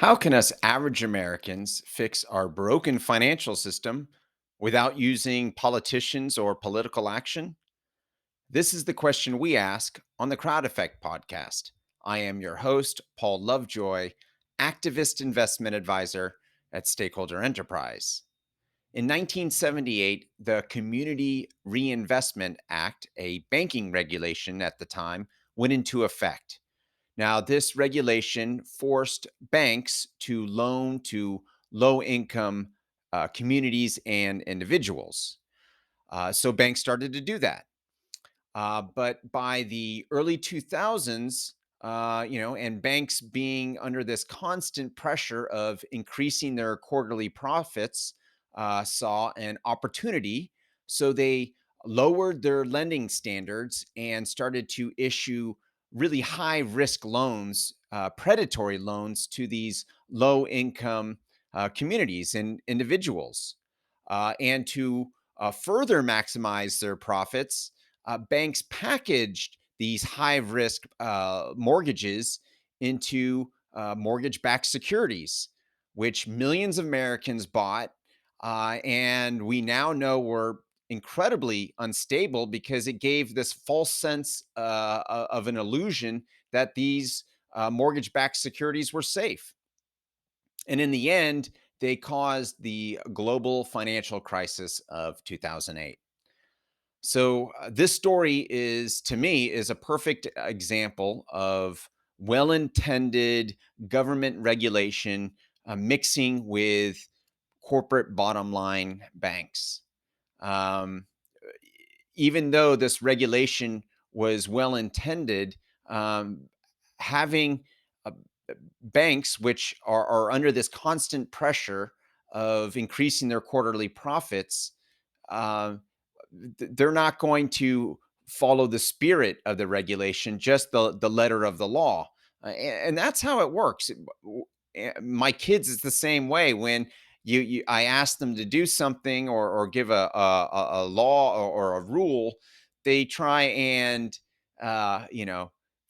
How can us average Americans fix our broken financial system without using politicians or political action? This is the question we ask on the Crowd Effect podcast. I am your host, Paul Lovejoy, activist investment advisor at Stakeholder Enterprise. In 1978, the Community Reinvestment Act, a banking regulation at the time, went into effect. Now, this regulation forced banks to loan to low income communities and individuals. So banks started to do that. But by the early 2000s, and banks being under this constant pressure of increasing their quarterly profits, saw an opportunity. So they lowered their lending standards and started to issue really high risk loans, predatory loans to these low income communities and individuals. And to further maximize their profits, banks packaged these high risk mortgages into mortgage backed securities, which millions of Americans bought. And we now know were incredibly unstable because it gave this false sense of an illusion that these mortgage backed securities were safe. And in the end, they caused the global financial crisis of 2008. So this story is, to me, is a perfect example of well-intended government regulation mixing with corporate bottom line banks. Um, Even though this regulation was well intended, having uh, banks which are under this constant pressure of increasing their quarterly profits, uh, they're not going to follow the spirit of the regulation, just the letter of the law. And that's how it works. My kids is the same way. When I ask them to do something or give a law or a rule, they try and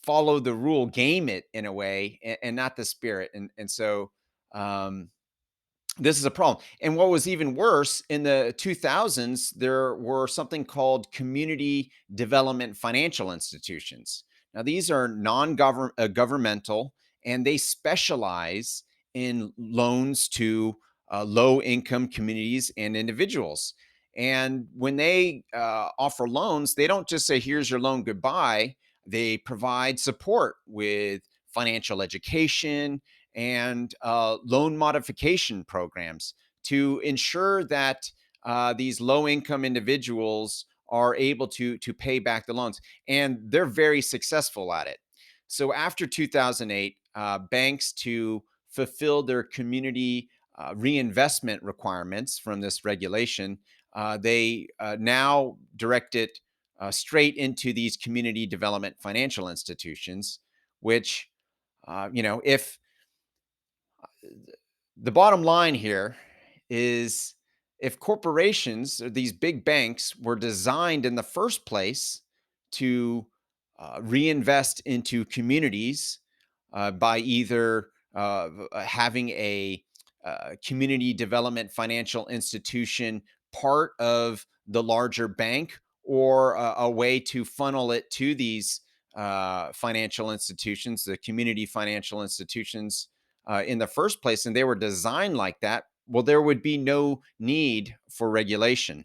follow the rule, game it in a way, and not the spirit. And so um, this is a problem. And what was even worse, in the 2000s, there were something called community development financial institutions. Now, these are non-governmental, and they specialize in loans to low-income communities and individuals. And when they offer loans, they don't just say, "Here's your loan, goodbye." They provide support with financial education and loan modification programs to ensure that these low income individuals are able to pay back the loans. And they're very successful at it. So after 2008, banks, to fulfill their community reinvestment requirements from this regulation, they now direct it straight into these community development financial institutions, which, if the bottom line here is, if corporations or these big banks were designed in the first place to reinvest into communities by either having a community development financial institution part of the larger bank, or a way to funnel it to these financial institutions, the community financial institutions, in the first place, and they were designed like that, well, there would be no need for regulation.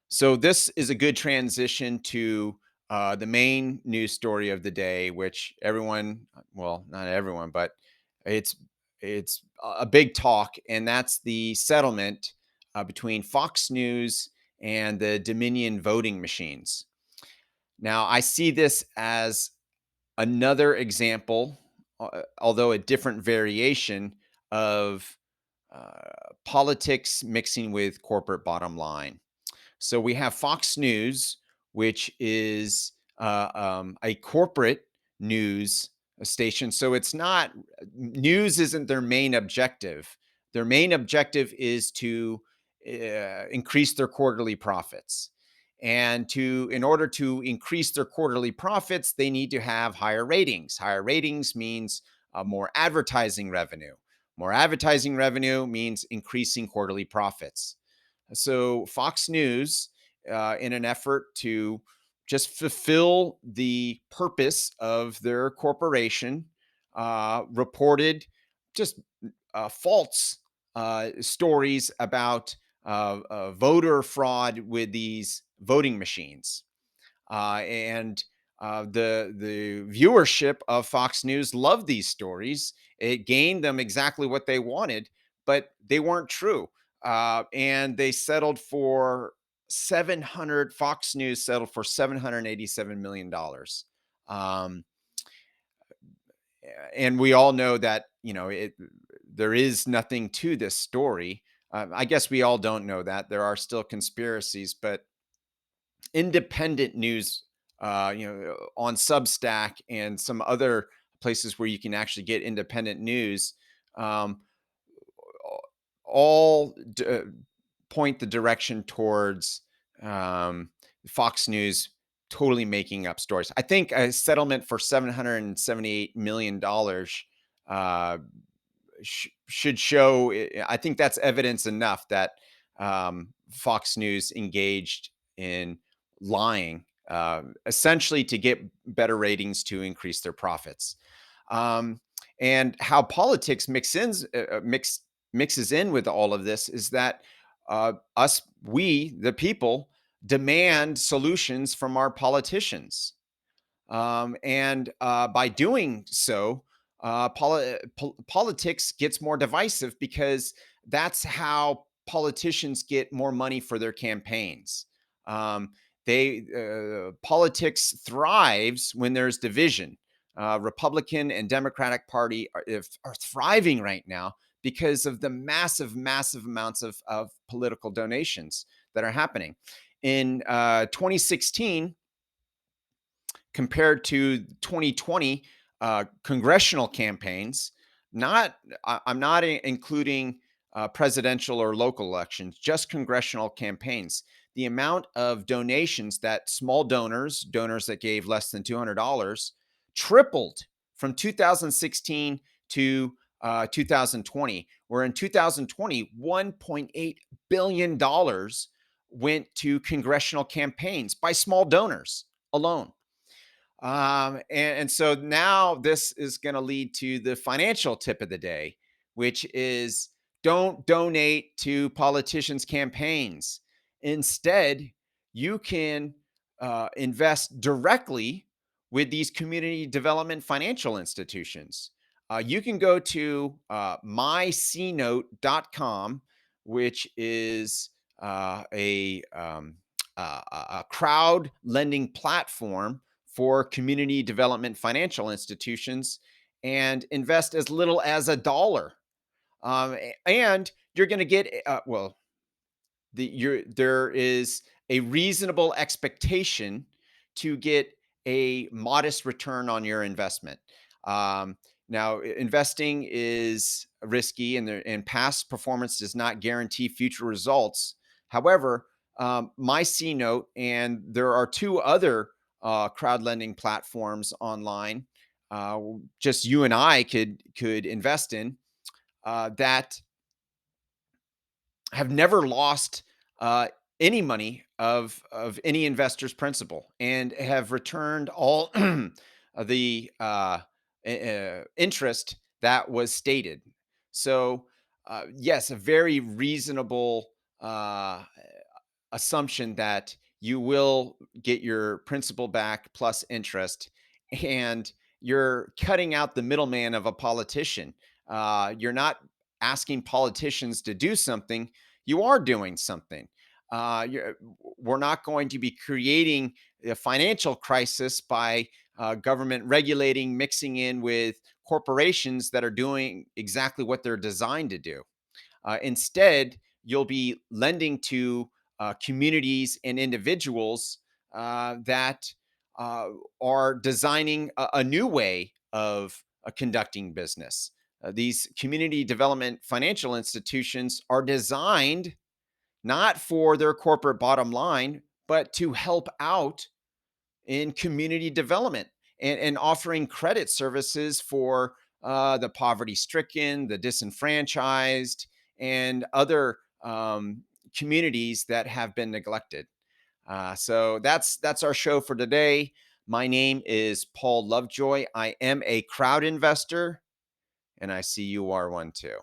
So, this is a good transition to the main news story of the day, which everyone, well, not everyone, but it's it's a big talk, and that's the settlement between Fox News and the Dominion voting machines. Now, I see this as another example, although a different variation of politics mixing with corporate bottom line. So we have Fox News, which is a corporate news station. So it's not, news isn't their main objective. Their main objective is to increase their quarterly profits. And in order to increase their quarterly profits, they need to have higher ratings. Higher ratings means more advertising revenue. More advertising revenue means increasing quarterly profits. So Fox News, in an effort to just fulfill the purpose of their corporation, reported just false stories about voter fraud with these voting machines. And The viewership of Fox News loved these stories. It gained them exactly what they wanted, but they weren't true. And they settled for 700. Fox News settled for $787 million. Um, and we all know that there is nothing to this story. I guess we all don't know that there are still conspiracies, but independent news, on Substack and some other places where you can actually get independent news, um, all point the direction towards um, Fox News totally making up stories. I think a settlement for $778 million should show. I think that's evidence enough that Fox News engaged in lying, essentially to get better ratings to increase their profits. Um, and how politics mixes in with all of this is that we, the people, demand solutions from our politicians. And By doing so, politics gets more divisive because that's how politicians get more money for their campaigns. Um, Politics thrives when there's division. Republican and Democratic Party are thriving right now because of the massive amounts of political donations that are happening. In 2016, compared to 2020 congressional campaigns. I'm not including presidential or local elections, just congressional campaigns. The amount of donations that small donors that gave less than $200, tripled from 2016 to 2020. Where in 2020, $1.8 billion went to congressional campaigns by small donors alone. And so now this is going to lead to the financial tip of the day, which is don't donate to politicians' campaigns. Instead, you can invest directly with these community development financial institutions. You can go to mycnote.com, which is a crowd lending platform for community development financial institutions, and invest as little as $1. And you're going to get, there is a reasonable expectation to get a modest return on your investment. Now, investing is risky, and past performance does not guarantee future results. However, my C Note, and there are two other crowd lending platforms online, just you and I could invest in, that have never lost any money of any investor's principal, and have returned all the interest that was stated. So, yes, a very reasonable uh, assumption that you will get your principal back plus interest, and you're cutting out the middleman of a politician. You're not asking politicians to do something, you are doing something. We're not going to be creating a financial crisis by government regulating, mixing in with corporations that are doing exactly what they're designed to do. Instead, you'll be lending to communities and individuals that are designing a new way of conducting business. These community development financial institutions are designed not for their corporate bottom line, but to help out in community development, and offering credit services for the poverty stricken, the disenfranchised, and other communities that have been neglected. So that's our show for today. My name is Paul Lovejoy. I am a crowd investor, and I see you are one too.